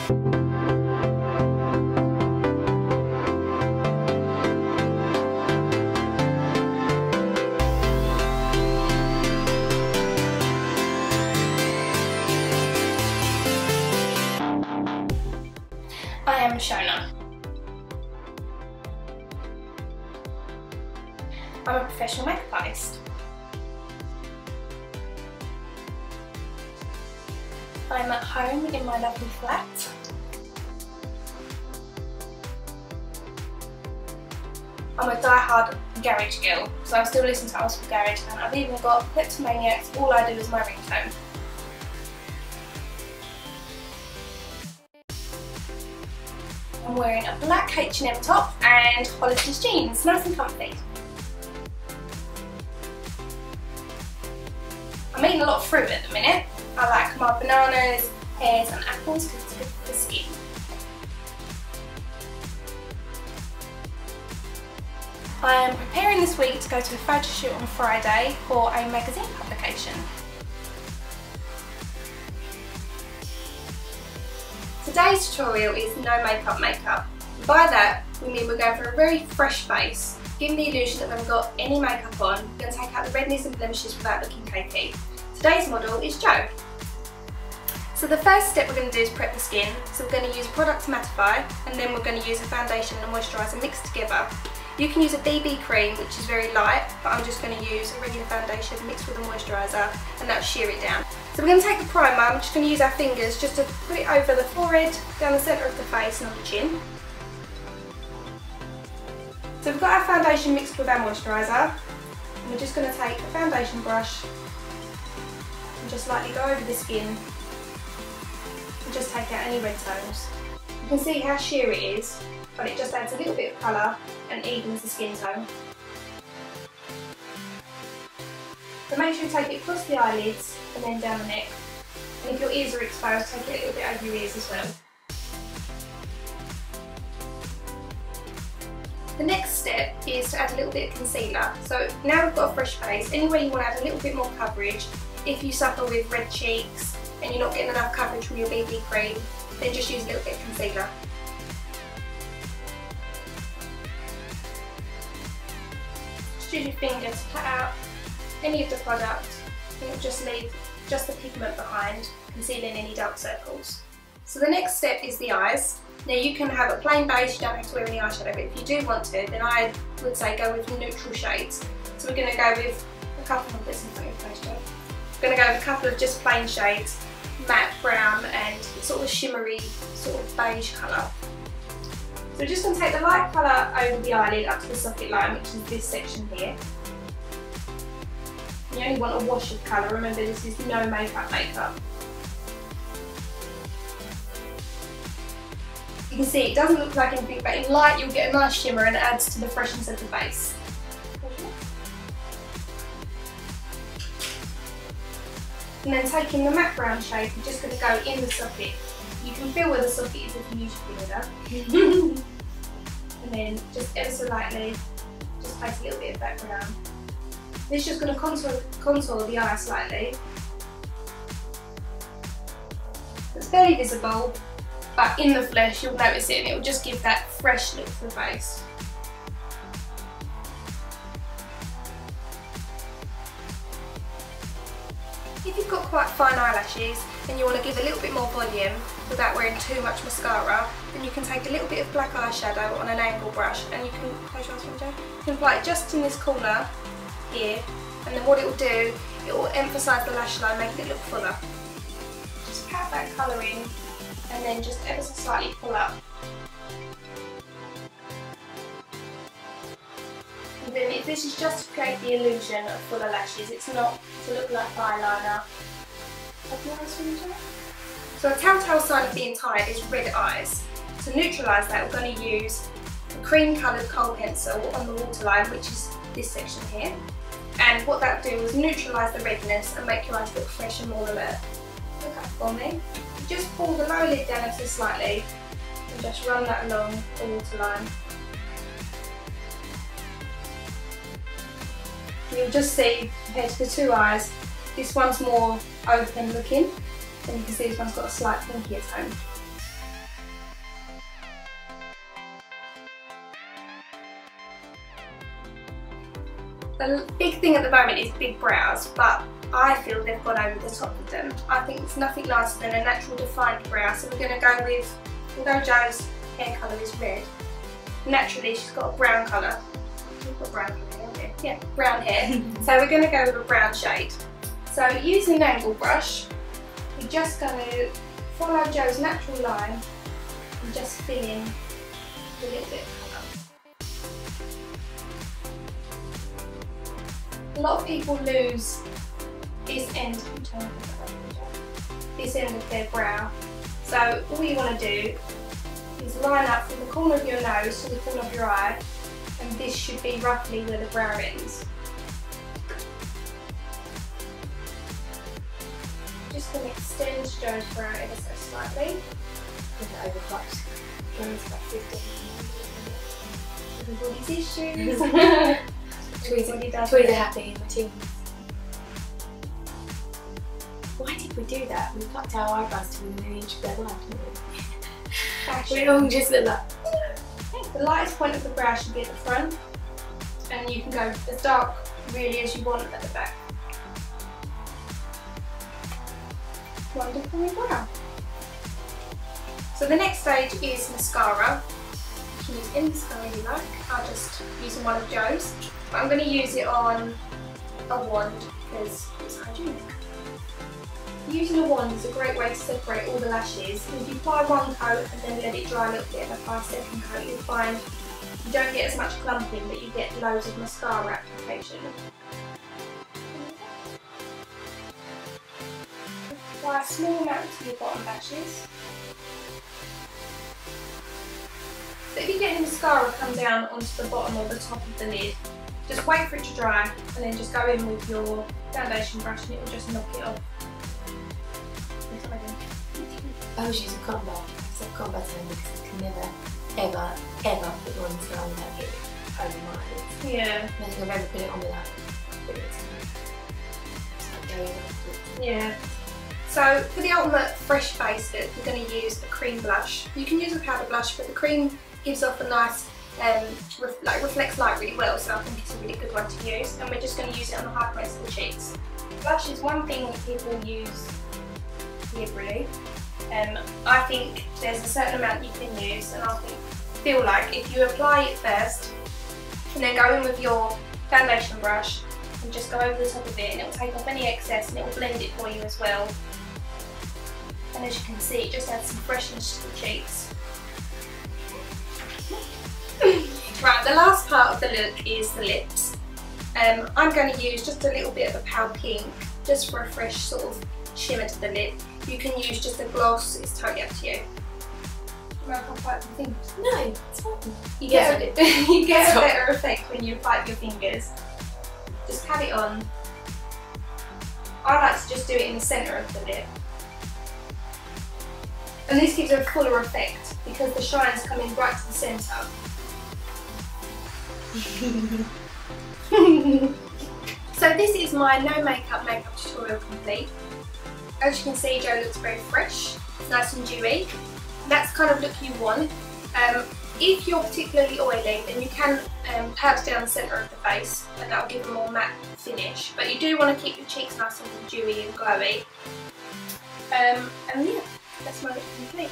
I am Shonagh. I'm a professional makeup artist. I'm at home in my lovely flat. I'm a die-hard garage girl, so I still listen to old school garage, and I've even got Kleptomaniacs, All I Do Is My Ringtone. I'm wearing a black H&M top and Hollister's jeans, nice and comfy. I'm eating a lot of fruit at the minute. I like my bananas, pears and apples because it's good for the skin. I am preparing this week to go to a photo shoot on Friday for a magazine publication. Today's tutorial is no makeup makeup. By that we mean we're going for a very fresh base, giving the illusion that we haven't got any makeup on. We're going to take out the redness and blemishes without looking cakey. Today's model is Jo. So the first step we're going to do is prep the skin. So we're going to use a product to mattify, and then we're going to use a foundation and a moisturiser mixed together. You can use a BB cream, which is very light, but I'm just going to use a regular foundation mixed with a moisturiser, and that'll sheer it down. So we're going to take the primer. I'm just going to use our fingers just to put it over the forehead, down the centre of the face and on the chin. So we've got our foundation mixed with our moisturiser, and we're just going to take a foundation brush and just lightly go over the skin and just take out any red tones. You can see how sheer it is, but it just adds a little bit of colour and evens the skin tone. So make sure you take it across the eyelids and then down the neck. And if your ears are exposed, take it a little bit over your ears as well. The next step is to add a little bit of concealer. So now we've got a fresh face, anywhere you want to add a little bit more coverage, if you suffer with red cheeks and you're not getting enough coverage from your BB cream, then just use a little bit of concealer. Just use your finger to pat out any of the product, and it'll just leave just the pigment behind, concealing any dark circles. So the next step is the eyes. Now you can have a plain base, you don't have to wear any eyeshadow, but if you do want to, then I would say go with neutral shades. So we're going to go with a couple of this in front of your face, Jo. We're going to go with a couple of just plain shades, matte brown and sort of shimmery, sort of beige colour. So we're just going to take the light colour over the eyelid up to the socket line, which is this section here. You only want a wash of colour, remember this is no makeup makeup. You can see it doesn't look like anything, but in light you'll get a nice shimmer and it adds to the freshness of the base. And then taking the matte brown shade, we're just going to go in the socket. You can feel where the socket is if you use your finger. And then just ever so lightly, just place a little bit of that brown. This is just going to contour the eye slightly. It's fairly visible, but in the flesh you'll notice it and it will just give that fresh look to the face. If you've got quite fine eyelashes and you want to give a little bit more volume without wearing too much mascara, then you can take a little bit of black eyeshadow on an angle brush and you can, close your eyes for me, Jo. You can apply it just in this corner here, and then what it will do, it will emphasise the lash line, making it look fuller. Just pat that colour in and then just ever so slightly pull up. And then this is just to create the illusion of fuller lashes, it's not to look like eyeliner. So a telltale sign of being tired is red eyes. To neutralise that, we're going to use a cream coloured kohl pencil on the waterline, which is this section here. And what that will do is neutralise the redness and make your eyes look fresh and more alert. Look up for me. Just pull the lower lid down ever so slightly and just run that along the waterline. You'll just see, compared to the two eyes, this one's more open looking, and you can see this one's got a slight pinkier tone. The big thing at the moment is big brows, but I feel they've gone over the top of them. I think it's nothing nicer than a natural defined brow, so we're going to go with, although Jo's hair colour is red, naturally she's got a brown colour. We've got brown colour, haven't we? Yeah, brown hair. So we're going to go with a brown shade. So using an angle brush, we're just going to follow Jo's natural line and just fill in a little bit of colour. A lot of people lose this end of their brow. So all you want to do is line up from the corner of your nose to the corner of your eye, and this should be roughly where the brow ends. Just going to extend Jo's brow ever so slightly. Overflux. Jo's about 15. Everybody's issues. Tweezer happy in the teens. Why did we do that? We plucked our eyebrows to within an inch of their life, didn't we? We all just look like... The lightest point of the brow should be at the front, and you can go as dark really as you want at the back. Wonderful brow. So the next stage is mascara. You can use any mascara you like. I'll just use one of Jo's. But I'm going to use it on a wand because it's hygienic. Using a wand is a great way to separate all the lashes. If you apply one coat and then let it dry a little bit and apply a second coat, you'll find you don't get as much clumping, but you get loads of mascara application. Apply a small amount to your bottom lashes. So if you get any mascara come down onto the bottom or the top of the lid, just wait for it to dry and then just go in with your foundation brush and it will just knock it off. I always use a cotton bud. I said cotton bud to them because I can never, ever put one mascara without getting it over my eyelids. Yeah. I don't think I've ever put it on without putting it. It's like going afterwards. Yeah. So for the ultimate fresh face look, we're going to use a cream blush. You can use a powder blush, but the cream gives off a nice, reflects light really well, so I think it's a really good one to use. And we're just going to use it on the high points of the cheeks. Blush is one thing that people use liberally. I think there's a certain amount you can use, and I feel like if you apply it first and then go in with your foundation brush and just go over the top of it, and it will take off any excess and it will blend it for you as well. And as you can see, it just adds some freshness to the cheeks. Right, the last part of the look is the lips. I'm going to use just a little bit of a pale pink just for a fresh sort of shimmer to the lip. You can use just a gloss, it's totally up to you. No, it's fine. You get a better effect when you apply it with your fingers. Just pat it on. I like to just do it in the centre of the lip. And this gives a fuller effect because the shine's coming right to the centre. So this is my no makeup tutorial complete. As you can see, Jo looks very fresh, nice and dewy. That's the kind of look you want. If you're particularly oily, then you can pat down the centre of the face and that will give a more matte finish. But you do want to keep your cheeks nice and dewy and glowy. And yeah, that's my look complete.